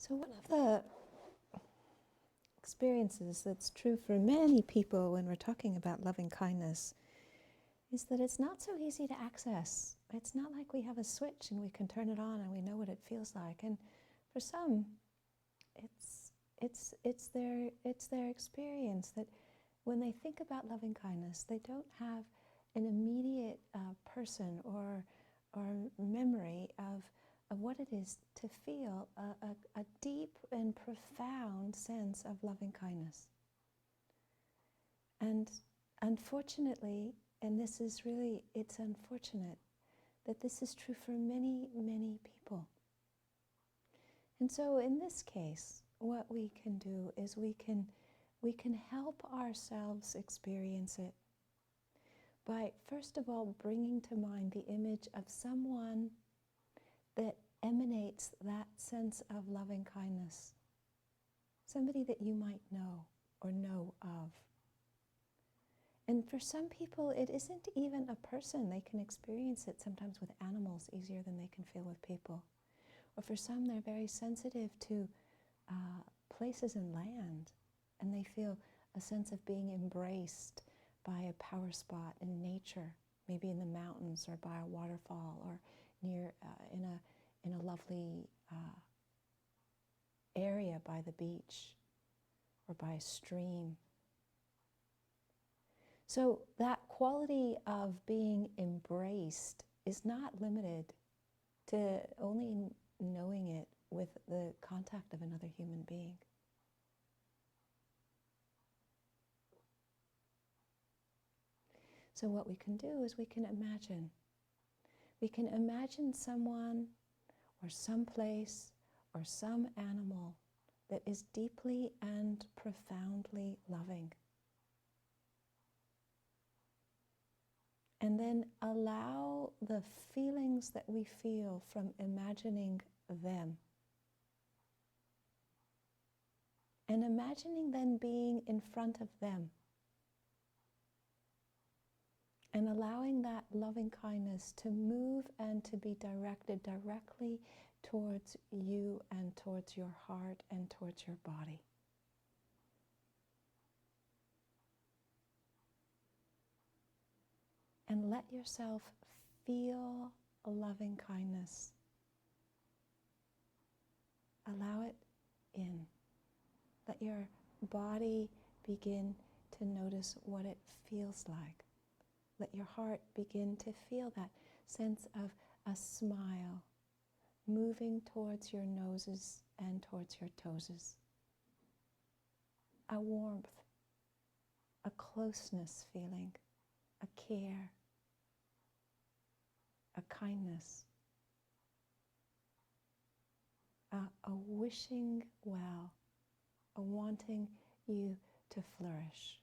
So one of the experiences that's true for many people when we're talking about loving kindness is that it's not so easy to access. It's not like we have a switch and we can turn it on and we know what it feels like. And for some, it's their experience that when they think about loving kindness, they don't have an immediate person or memory of what it is to feel a deep and profound sense of loving kindness. And unfortunately, and this is really, it's unfortunate that this is true for many, many people. And so in this case, what we can do is we can help ourselves experience it by, first of all, bringing to mind the image of someone that emanates that sense of loving kindness. Somebody that you might know or know of. And for some people, it isn't even a person. They can experience it sometimes with animals easier than they can feel with people. Or for some, they're very sensitive to places and land, and they feel a sense of being embraced by a power spot in nature, maybe in the mountains or by a waterfall or near in a lovely area by the beach or by a stream. So that quality of being embraced is not limited to only knowing it with the contact of another human being. So what we can do is we can imagine. We can imagine someone or some place or some animal that is deeply and profoundly loving. And then allow the feelings that we feel from imagining them. And imagining then being in front of them. And allowing that loving kindness to move and to be directed directly towards you and towards your heart and towards your body. And let yourself feel a loving kindness. Allow it in. Let your body begin to notice what it feels like. Let your heart begin to feel that sense of a smile moving towards your noses and towards your toes. A warmth, a closeness feeling, a care, a kindness, a wishing well, a wanting you to flourish.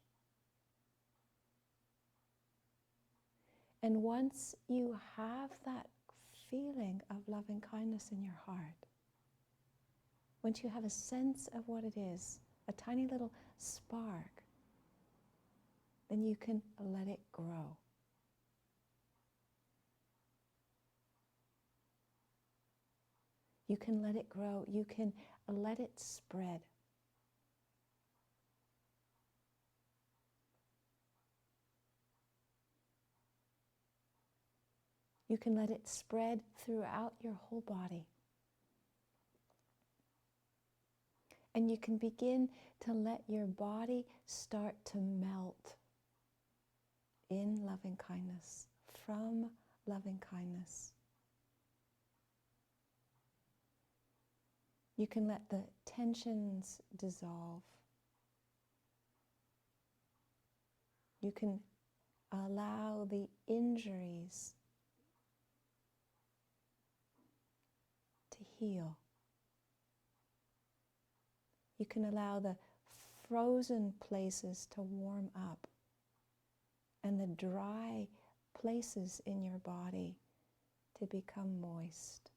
And once you have that feeling of loving kindness in your heart, once you have a sense of what it is, a tiny little spark, then you can let it grow. You can let it grow. You can let it spread. You can let it spread throughout your whole body. And you can begin to let your body start to melt in loving kindness, from loving kindness. You can let the tensions dissolve. You can allow the injuries to heal. You can allow the frozen places to warm up and the dry places in your body to become moist.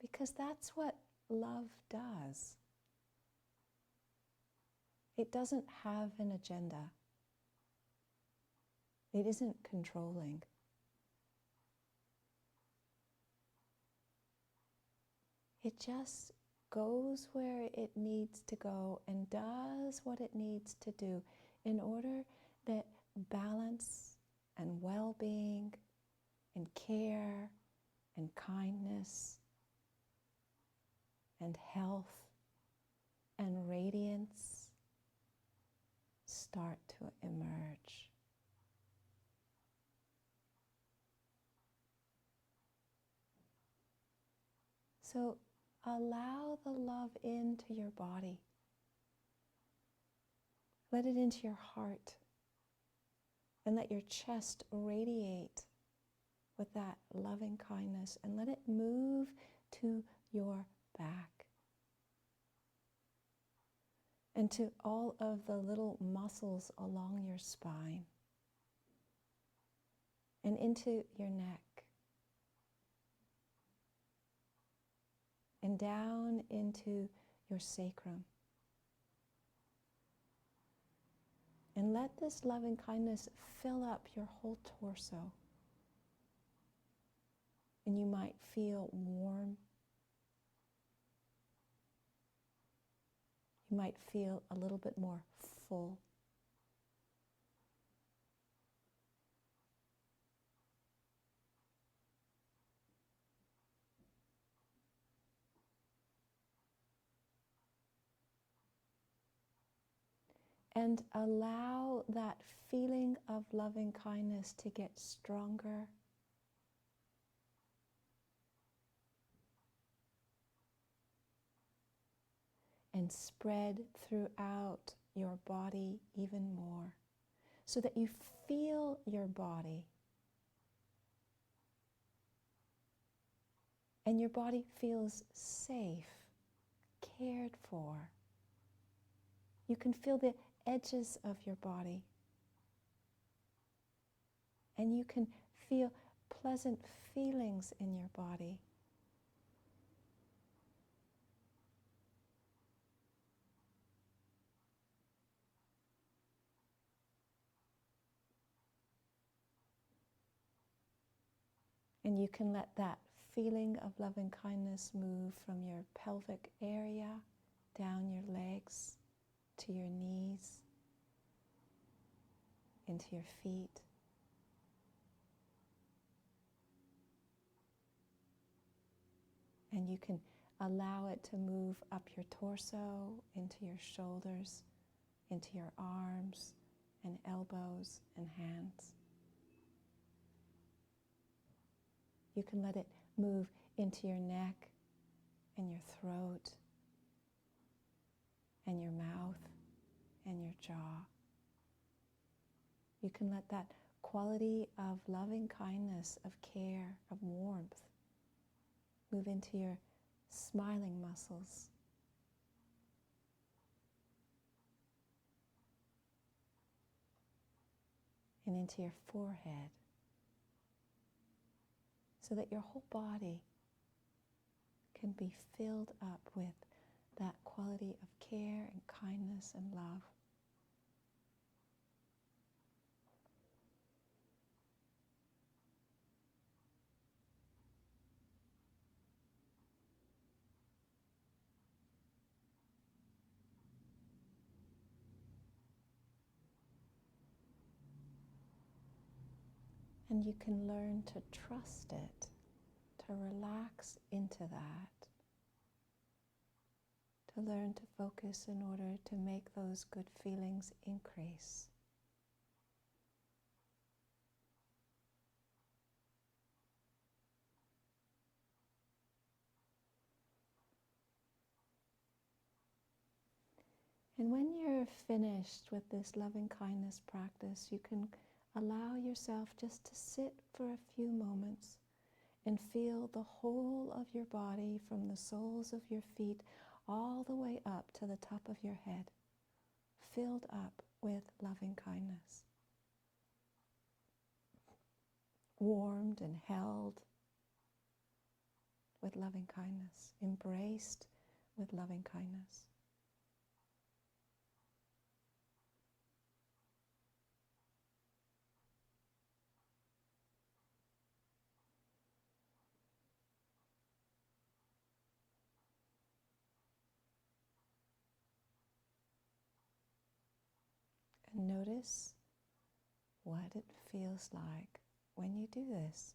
Because that's what love does. It doesn't have an agenda. It isn't controlling. It just goes where it needs to go and does what it needs to do in order that balance and well-being and care and kindness and health and radiance start to emerge. So allow the love into your body. Let it into your heart. And let your chest radiate with that loving kindness. And let it move to your back. And to all of the little muscles along your spine. And into your neck. And down into your sacrum. And let this loving kindness fill up your whole torso. And you might feel warm. You might feel a little bit more full. And allow that feeling of loving kindness to get stronger and spread throughout your body even more, so that you feel your body and your body feels safe, cared for. You can feel the edges of your body, and you can feel pleasant feelings in your body. And you can let that feeling of loving kindness move from your pelvic area, down your legs, to your knees, into your feet. And you can allow it to move up your torso, into your shoulders, into your arms and elbows and hands. You can let it move into your neck and your throat and your mouth and your jaw. You can let that quality of loving kindness, of care, of warmth move into your smiling muscles. And into your forehead, so that your whole body can be filled up with that quality of care and kindness and love. And you can learn to trust it, to relax into that, to learn to focus in order to make those good feelings increase. And when you're finished with this loving kindness practice, you can allow yourself just to sit for a few moments and feel the whole of your body, from the soles of your feet all the way up to the top of your head, filled up with loving kindness, warmed and held with loving kindness, embraced with loving kindness. And notice what it feels like when you do this.